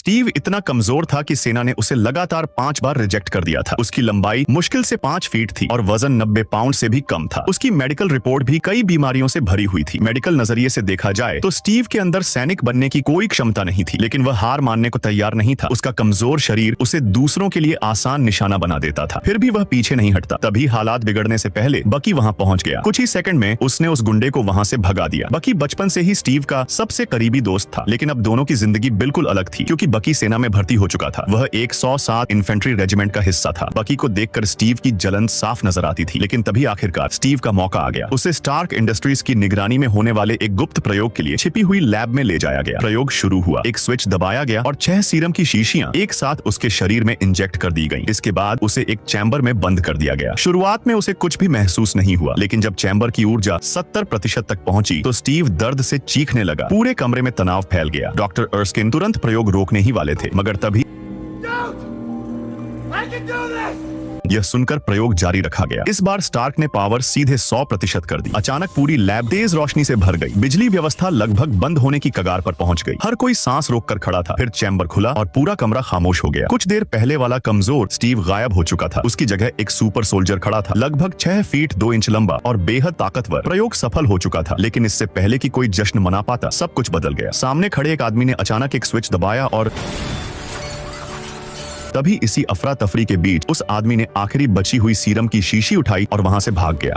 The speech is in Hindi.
स्टीव इतना कमजोर था कि सेना ने उसे लगातार 5 बार रिजेक्ट कर दिया था। उसकी लंबाई मुश्किल से 5 फीट थी और वजन 90 पाउंड से भी कम था। उसकी मेडिकल रिपोर्ट भी कई बीमारियों से भरी हुई थी। मेडिकल नजरिए से देखा जाए तो स्टीव के अंदर सैनिक बनने की कोई क्षमता नहीं थी, लेकिन वह हार मानने को तैयार नहीं था। उसका कमजोर शरीर उसे दूसरों के लिए आसान निशाना बना देता था, फिर भी वह पीछे नहीं हटता। तभी हालात बिगड़ने से पहले बकी वहां पहुंच गया। कुछ ही सेकंड में उसने उस गुंडे को वहां से भगा दिया। बकी बचपन से ही स्टीव का सबसे करीबी दोस्त था, लेकिन अब दोनों की जिंदगी बिल्कुल अलग थी, क्योंकि बकी सेना में भर्ती हो चुका था। वह 107 इन्फेंट्री रेजिमेंट का हिस्सा था। बकी को देखकर स्टीव की जलन साफ नजर आती थी, लेकिन तभी आखिरकार स्टीव का मौका आ गया। उसे स्टार्क इंडस्ट्रीज की निगरानी में होने वाले एक गुप्त प्रयोग के लिए छिपी हुई लैब में ले जाया गया। प्रयोग शुरू हुआ, एक स्विच दबाया गया और 6 सीरम की शीशियां एक साथ उसके शरीर में इंजेक्ट कर दी गईं। इसके बाद उसे एक चैम्बर में बंद कर दिया गया। शुरुआत में उसे कुछ भी महसूस नहीं हुआ, लेकिन जब चैम्बर की ऊर्जा 70% तक पहुंची तो स्टीव दर्द से चीखने लगा। पूरे कमरे में तनाव फैल गया। डॉक्टर अर्स्किन तुरंत प्रयोग रोकने ही वाले थे, मगर तभी यह सुनकर प्रयोग जारी रखा गया। इस बार स्टार्क ने पावर सीधे 100% कर दी। अचानक पूरी लैब तेज रोशनी से भर गई। बिजली व्यवस्था लगभग बंद होने की कगार पर पहुंच गई। हर कोई सांस रोककर खड़ा था। फिर चैम्बर खुला और पूरा कमरा खामोश हो गया। कुछ देर पहले वाला कमजोर स्टीव गायब हो चुका था। उसकी जगह एक सुपर सोल्जर खड़ा था, लगभग 6 फीट 2 इंच लंबा और बेहद ताकतवर। प्रयोग सफल हो चुका था, लेकिन इससे पहले कि कोई जश्न मना पाता, सब कुछ बदल गया। सामने खड़े एक आदमी ने अचानक एक स्विच दबाया और तभी इसी अफरा तफरी के बीच उस आदमी ने आखिरी बची हुई सीरम की शीशी उठाई और वहां से भाग गया।